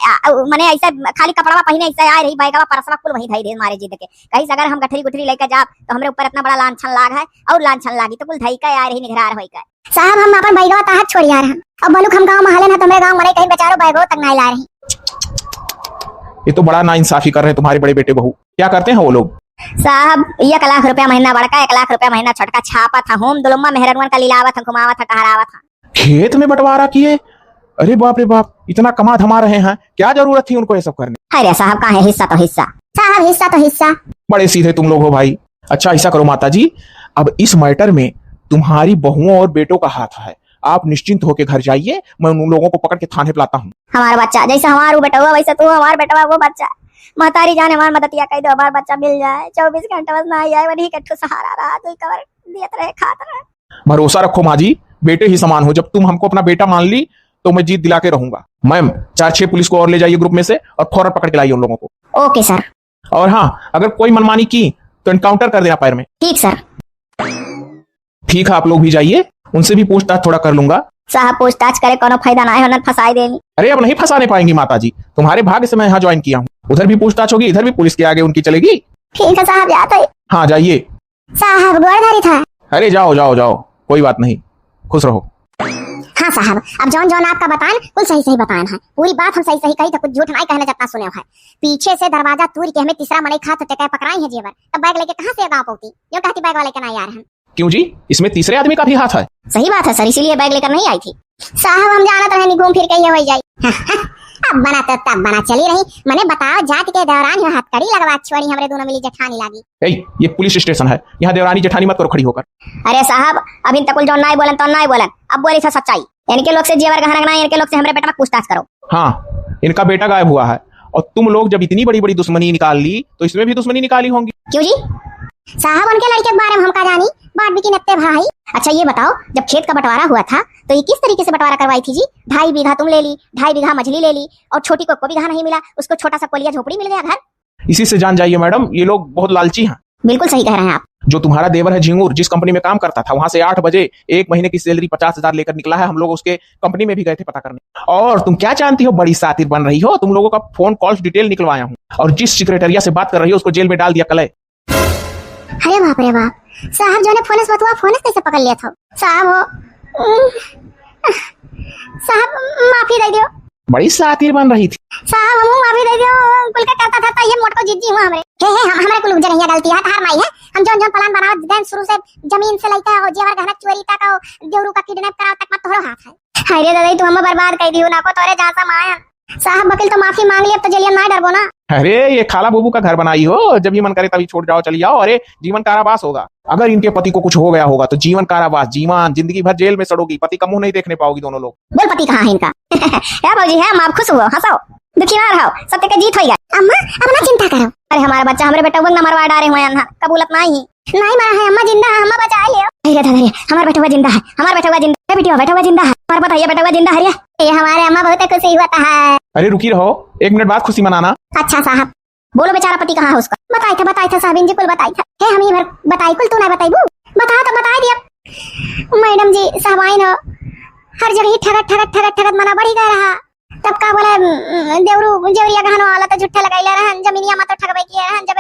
मने ऐसा खाली कपड़ा पहने ऐसा आए रही, बैगवा परसवा कुल वही धई दे मारे जिद के, कहीं अगर हम गठरी गुठरी लेकर जा तो हमरे ऊपर इतना बड़ा लांछन लाग है, और लांछन लागी तो कुल धई का आए रही निघरार होई का। साहब हम अपन बैगवा ताहत छोड़ आ रहा, अब बलुक हम गांव महले ना तो मेरे गांव मरे कहीं बेचारो बैगो तक नहीं ला रही। ये तो बड़ा नाइंसाफी कर रहे हैं तुम्हारे बड़े बेटे बहू। क्या करते हैं वो लोग? साहब 1 लाख रुपया महीना बड़का, 1 लाख रुपया महीना छोटका छापा था, होम दुलम्मा मेहरनवन का लिलावत था, घुमावत था, टहरावत था। खेत में बंटवारा किए? अरे बाप रे बाप, इतना कमा धमा रहे हैं, क्या जरूरत थी उनको ये सब करने? अरे साहब कहाँ है हिस्सा तो हिस्सा, साहब हिस्सा तो हिस्सा। बड़े सीधे तुम लोग हो भाई। अच्छा ऐसा करो माता जी, अब इस मैटर में तुम्हारी बहुओं और बेटों का हाथ है, आप निश्चिंत होकर घर जाइए, मैं उन लोगों को पकड़ के थाने पे लाता हूँ। हमारा बच्चा जैसा हमारा बेटा हुआ वैसे तू हमारा बेटा वो बच्चा, महतारी जाने हमारी मदतिया कह दो, हमारा बच्चा मिल जाए, 24 घंटे बस ना आए, वही कट्ठू सहारा रहा, तू कवर दियत रहे खात रहे। भरोसा रखो माँ जी, बेटे ही समान हो, जब तुम हमको अपना बेटा मान ली तो मैं जीत दिला के रहूंगा। मैम 4-6 पुलिस को और ले जाइए ग्रुप में से और फौरन पकड़ के लाइए उन लोगों को। Okay sir. और हाँ अगर कोई मनमानी की तो एनकाउंटर कर देना पैर में। ठीक सर। ठीक है आप लोग भी जाइए, उनसे भी पूछताछ थोड़ा कर लूंगा। साहब पूछताछ करे कोनो फायदा ना है, उन्हें फंसाई देंगे। अरे अब नहीं फंसाने पाएंगी माता जी, तुम्हारे भाग्य से मैं यहाँ ज्वाइन किया हूँ, उधर भी पूछताछ होगी, इधर भी पुलिस के आगे उनकी चलेगी। ठीक है साहब जाते हैं। हाँ जाइए। साहब गोड़धारी था। अरे जाओ जाओ जाओ, कोई बात नहीं, खुश रहो। हाँ साहब, अब जौन जौन आपका बतान कुल सही सही बतान है, पूरी बात हम सही सही कही तो कुछ झूठ नहीं कहने जितना सुने है। पीछे से दरवाजा तोड़ के हमें तीसरा मने खा तो टेका पकड़ाई है जेवर, तब बैग लेके कहां से गांव पहुंची? यो कहती बैग वाले के नहीं आ रहे हैं। क्यों जी, इसमें तीसरे आदमी का भी हाथ है? सही बात है सर, इसीलिए बैग लेकर नहीं आई थी। साहब हम जानत रहे घूम फिर के ये हो जाई। अब बना तो तब बना चली रही, मने बताओ जात के दौरान यो हथकड़ी लगवा छोड़ी हमरे दोनों मिली जेठानी लागी। ये पुलिस स्टेशन है, यहाँ देवरानी जेठानी मत करो खड़ी होकर। अरे साहब अभी तक जो नहीं बोलन तो नहीं बोलन, अब बोली था सच्चाई। इनके लोग से जेवर गहना ना, इनके लोग से हमरे बेटा में पूछताछ करो। हाँ, इनका बेटा गायब हुआ है और तुम लोग जब इतनी बड़ी बड़ी दुश्मनी निकाल ली तो इसमें भी दुश्मनी निकाली होंगी। क्यों जी साहब, उनके लड़के के बारे में हम का जानी, बात भी की नत्ते भाई। अच्छा ये बताओ, जब खेत का बंटवारा हुआ था तो ये किस तरीके से बंटवारा करवाई थी जी? 2.5 बीघा तुम ले ली, 2.5 बीघा मछली ले ली और छोटी को बीघा नहीं मिला, उसको छोटा सा कोलिया झोपड़ी मिल गया घर। इसी से जान जाइए मैडम, ये लोग बहुत लालची हैं। बिल्कुल सही कह रहे हैं आप। जो तुम्हारा देवर है झिंगूर, जिस कंपनी में काम करता था, वहां से 8 बजे 1 महीने की सैलरी 50,000 लेकर निकला है। हम लोग उसके कंपनी में भी गए थे पता करने। और तुम क्या जानती हो, बड़ी सातिर बन रही हो। तुम लोगों का फोन कॉल्स डिटेल निकलवाया हूँ और जिस सेक्रेटरिया से बात कर रही हो उसको जेल में डाल दिया कल। अरे बाप रे बाप, साहब जो ने फोन से बतवा फोन कैसे पकड़ लिया था? साहब माफी दे दियो। बड़ी सातिर बन रही थी साहब, हम माफी दे दियो। कुल का करता था ये मोट को जिद्दी हुआ हमरे। हे हमारे कुल उजर नहीं गलती है, हार माई है। हम जोन जोन प्लान बनाओ दिन शुरू से जमीन से लेकर और जेवर गहना चोरी तक और देवरू का किडनैप कराओ तक मत तोरो हाथ है। अरे दादा तू हम बर्बाद कर दियो ना को तोरे जहां से माया। साहब वकील तो माफी मांग लिया, अब तो जेलिया ना डरबो ना। अरे ये खाला बुबू का घर बनाई हो, जब ही मन करे तभी छोड़ जाओ चली जाओ। अरे जीवन कारावास होगा। अगर इनके पति को कुछ हो गया होगा तो जीवन कारावास, जीवन जिंदगी भर जेल में सड़ोगी। पति का मुंह नहीं देखने पाओगी दोनों लोग। बोल पति कहाँ है इनका? है बाबूजी है, आप खुश हुआ, हंसाओ, दुखी ना रहो, सत्य का जीत होगा। अम्मा अब ना चिंता करो। अरे हमारा बच्चा हमरे बेटा वंग न मरवा डारे हुए हैं, कबूलत नहीं मरा है। अम्मा जिंदा है, अम्मा बचा लियो। अरे दादा हमारा बेटा हुआ जिंदा है, हमारा बेटा हुआ जिंदा है, बेटा हुआ जिंदा है। और बताइए बेटा हुआ जिंदा है। ये हमारे अम्मा बहुत खुशी हुआ है। अरे रुकी रहो, 1 मिनट बाद खुशी मनाना। अच्छा साहब बोलो, बेचारा पति कहाँ है उसका? बताई था साहब जी, कुल बताई था। हे हम ये बताई कुल, तू ना बताई बू बता तो बता दिया। मैडम जी साहब आई न हर जगह ठगत मना बढ़ी गया रहा। तब का बोले देवरू जेवरिया गहनो वाला तो झूठे लगाइले रहन, जमीनिया मत ठगबे किए रहन। जब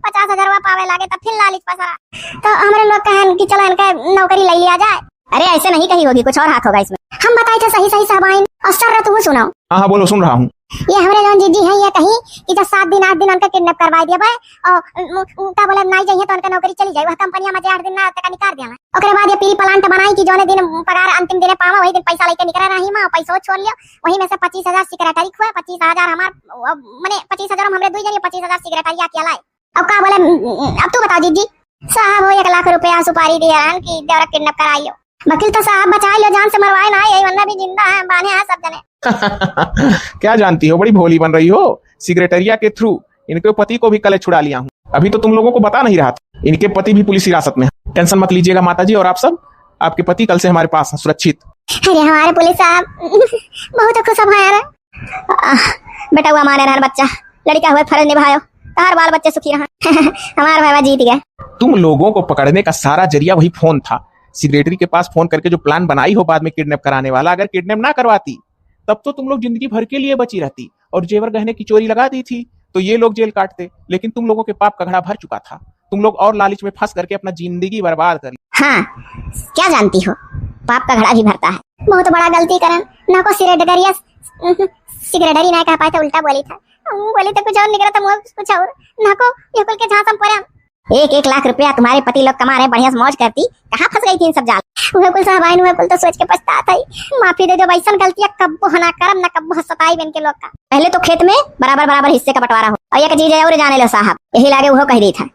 50,000 पावे लागे तब फिर लालिच पसरा तो हमरे लोग कहन कि चलो इनका नौकरी ले लिया जाए। अरे ऐसे नहीं कही होगी, कुछ और हाथ होगा इसमें। हम बताए थे सही सही साहब आइन और सर तू सुनाओ। हाँ बोलो, सुन रहा हूँ। ये हमारे जौन जीजी है ये कहीं कि जब 7 दिन 8 दिन उनका किडनैप करवा दिया भाई और उनका बोले नहीं चाहिए तो उनका नौकरी चली जाए। वह कंपनिया में 8 दिन ना तक निकाल दिया। ओकरे बाद ये पीली प्लांट बनाई कि जौने दिन पगार अंतिम दिन पावा वही दिन पैसा लेके निकल रही मां, पैसा छोड़ लिया। वही में से 25,000 सेक्रेटरी खुआ, 25,000 हमार माने 25,000 हमरे दुई जने 25,000 सेक्रेटरी आके लाई। अब का बोले, अब तू बताओ जीजी साहब, वो 1 लाख रुपया सुपारी दिया कि देवरा किडनैप कराइयो। वकील तो साहब बचा लो, जान से मरवाए ना, यही वरना भी जिंदा है, बाने हैं सब जने। क्या जानती हो, बड़ी भोली बन रही हो। सेक्रेटरिया के थ्रू इनके पति को भी कल छुड़ा लिया हूँ। अभी तो तुम लोगों को बता नहीं रहा था, इनके पति भी पुलिस हिरासत में है। टेंशन मत लीजिएगा माताजी और आप सब, आपके पति कल से हमारे पास है सुरक्षित। अरे हमारे पुलिस साहब बहुत खुश है। बेटा हुआ हमारे रहन बच्चा, लड़का हुआ फर्ज निभायो, हर बाल बच्चे सुखी रहा। हमारा भाई जीत गया। तुम लोगों को पकड़ने का सारा जरिया वही फोन था। सेक्रेटरी के पास फोन करके जो प्लान बनाई हो बाद में किडनैप कराने वाला, अगर किडनैप ना करवाती तब तो तुम लोग जिंदगी भर के लिए बची रहती और जेवर गहने की चोरी लगा दी थी तो ये लोग जेल काटते। लेकिन तुम लोगों के पाप का घड़ा भर चुका था, तुम लोग और लालच में फंस करके अपना जिंदगी बर्बाद कर ली। हाँ क्या जानती हो, पाप का घड़ा भी भरता है। बहुत बड़ा गलती करन ना को सिगरेटरी ना कह पाए थे, उल्टा बोली था। बोली तो कुछ और निकला था, कुछ और ना को ये कुल के झांसम पड़े। 1 लाख रुपया तुम्हारे पति लोग कमा रहे, बढ़िया से मौज करती, कहाँ फंस गई थी इन सब जाल। वह कुल साहब आइन, वह कुल तो सोच के पछताता ही। माफी दे दो, वैसन गलतियां कब्बो ना करम, ना कब्बो सताई बन के लोग का। पहले तो खेत में बराबर हिस्से का बंटवारा हो और एक चीज और जाने लो साहब, यही लागे वो कह दी था।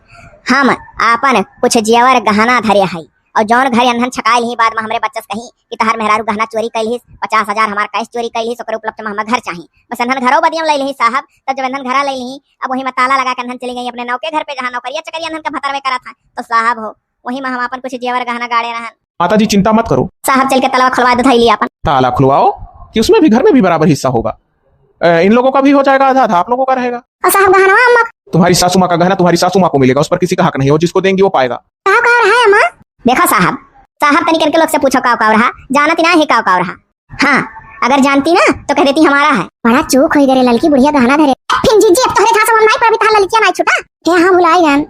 हम आपन कुछ जेवर गहना धरे हई और जौन घर अंधन छकाइल ही, बाद में हमरे बच्चस कहीं कि तहार मेहरारू गहना चोरी कैलहिस, 50,000 हमार कैश चोरी कैलहिस, ओकर उपलब्ध में हमें घर चाहिए। बस अंधन घरों बदियम ले ली साहब। तब जब अंधन घरा ले ली, अब वही में ताला लगा के अंधन चली गई अपने नौके घर पे, जहाँ नौकरिया चकरिया अंधन का भतर में करा था। तो साहब हो वही में हम अपन कुछ जेवर गहना गाड़े रहन। माता जी चिंता मत करो साहब, चल के ताला खुलवा दो थैली अपन। ताला खुलवाओ कि उसमें भी घर में भी बराबर हिस्सा होगा। इन लोगों का भी हो जाएगा आधा आधा, आप लोगों का रहेगा। और साहब गहना अम्मा, तुम्हारी सासू माँ का गहना तुम्हारी सासू माँ को मिलेगा, उस पर किसी का हक नहीं हो, जिसको देंगी वो पाएगा। देखा साहब, साहब तनिक के लोग से पूछो काव रहा, जानती ना है काव रहा। हाँ अगर जानती ना तो कह देती हमारा है। बड़ा चूक होई गरे, लड़की बुढ़िया गहना धरे। फिर जी अब तोहरे था सब नहीं पर भी था लड़कियां नहीं छुटा के। हां भुलाई गन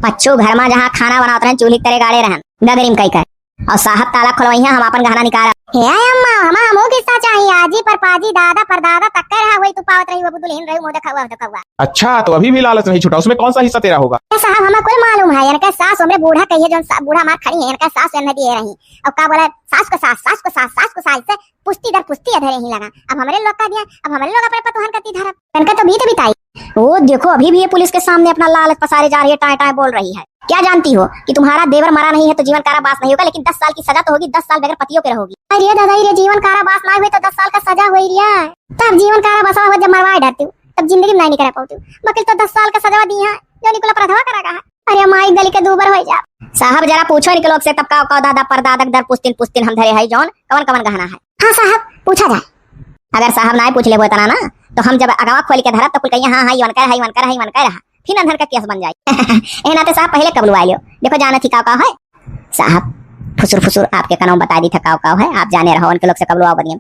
बच्चों घर में जहां खाना बनाते रहन, चूल्ही तरह गाड़े रहन, गगरिम कई कर और साहब ताला खोलवइया हम अपन गहना निकाल हे अम्मा हमा हमो किस्सा चाहिए आजी पर पाजी दादा पर दादा तक्कर है वही तू पावत रही वो दुल्हन रही मोदक हुआ तो कौवा। अच्छा तो अभी भी लालच नहीं छूटा, उसमें कौन सा हिस्सा तेरा होगा? साहब हमें कोई मालूम है इनका सास हमरे बूढ़ा कहिए जो बूढ़ा मार खड़ी है इनका सास न दिए रही अब का बोला सास को सास से पुष्टि दर पुष्टि अधरे ही लगा। अब हमारे लोग का दिया, अब हमारे लोग अपने पतोहन कती धरब इनका तो बीत बिताई। ओ देखो अभी भी ये पुलिस के सामने अपना लालच पसारे जा रही है, टाए टाए बोल रही है। क्या जानती हो कि तुम्हारा देवर मरा नहीं है तो जीवन कारावास नहीं होगा, लेकिन 10 साल की सजा तो होगी, 10 साल बगैर पतियों के रहोगी। अरे दादा ये जीवन कारावास ना हुए तो 10 साल का सजा हुई रिया, तब जीवन कारावास हो जब मरवाए डरती हूँ तब जिंदगी में नहीं करा पाती हूँ। वकील तो 10 साल का सजा दी है जो निकला प्रधवा करा है। अरे माई गली के दूबर हो जा साहब जरा पूछो निकलो से तब का दादा पर दादा दर पुस्तिन हम धरे है जौन कवन कवन गहना है। हाँ साहब पूछा जाए, अगर साहब ना पूछ ले वो तना ना तो हम जब अगवा खोल के धरब तो कुल कहिए हाँ हाँ वन कर रहा फिर अंधर का केस बन जाए। ए नाते साहब पहले कब लुआ लियो देखो जाना थी का है साहब फुसुर आपके कनाम बता दी था का है आप जाने रहो उनके लोग से कब लुआ बनिए।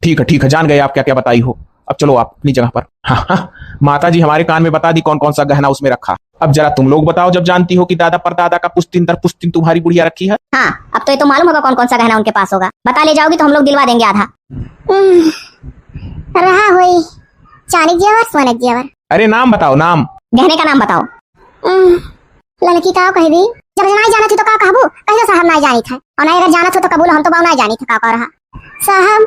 ठीक है जान गए आप क्या क्या बताई हो। अब चलो आप अपनी जगह पर। हाँ माता जी हमारे कान में बता दी कौन कौन सा गहना उसमें रखा। अब जरा तुम लोग बताओ जब जानती हो कि दादा पर दादा का पुस्तिन दर पुस्तिन तुम्हारी बुढ़िया रखी है। हाँ अब तो ये तो मालूम होगा कौन कौन सा गहना उनके पास होगा, बता ले जाओगी तो हम लोग दिलवा देंगे आधा। रहा हुई चांदी जेवर सोने जेवर। अरे नाम बताओ, नाम गहने का नाम बताओ। लड़की का कह दी जब नहीं जाना थी तो का कहबू कहियो साहब नहीं जानी था और नहीं अगर जाना था तो कबूल हम तो बाव नहीं जानी था का रहा साहब।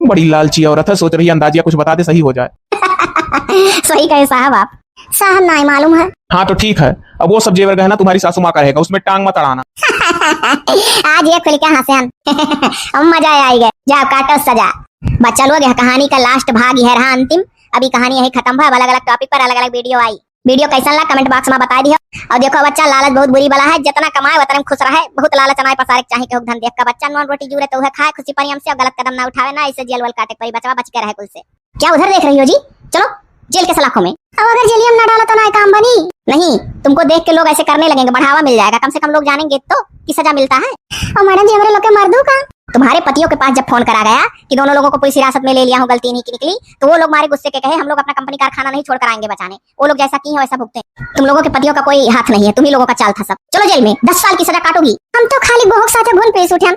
बड़ी लालची औरत है, सोच रही है अंदाजिया कुछ बता दे सही हो जाए। सही कहे साहब आप। साहब नहीं मालूम है। हाँ तो ठीक है, अब वो सब जेवर गहना तुम्हारी सासू माँ का रहेगा, उसमें टांग मत अड़ाना। आज ये खुल के हंसे हम मजा आएगा। जा काटो सजा बच्चा लोग कहानी का लास्ट भाग है रहा अंतिम। अभी कहानी यही खत्म है, अलग अलग टॉपिक पर अलग अलग वीडियो आई। वीडियो कैसा लगा कमेंट बॉक्स में बता दियो। और देखो बच्चा लालच बहुत बुरी बला है, जितना कमाए उतना खुश रहे, बहुत लालच नहीं पसारे चाहिए के धन देख का बच्चा नॉन रोटी जुरे तो है खाए खुशी परियम से, गलत कदम ना उठावे ना इसे जेल वेल काटे परी बचवा बच के रहे कुल से। क्या उधर देख रही हो जी, चलो जेल के सलाखों में। अब अगर जेलियम ना डालो तो ना काम बनी नहीं, तुमको देख के लोग ऐसे करने लगेंगे, बढ़ावा मिल जाएगा, कम से कम लोग जानेंगे तो कि सजा मिलता है। और मैडम जी हमारे लोग के मर्दू का तुम्हारे पतियों के पास जब फोन करा गया कि दोनों लोगों को पुलिस हिरासत में ले लिया हो, गलती नहीं की निकली, तो वो लोग मारे गुस्से के कहे हम लोग अपना कंपनी कारखाना नहीं छोड़कर आएंगे बचाने, वो लोग जैसा की है वैसा भुगते। तुम लोगों के पतियों का कोई हाथ नहीं है, तुम ही लोगों का चाल था सब। चलो जेल में 10 साल की सजा काटोगी। हम तो खाली गोहक साथे भून पेश उठे।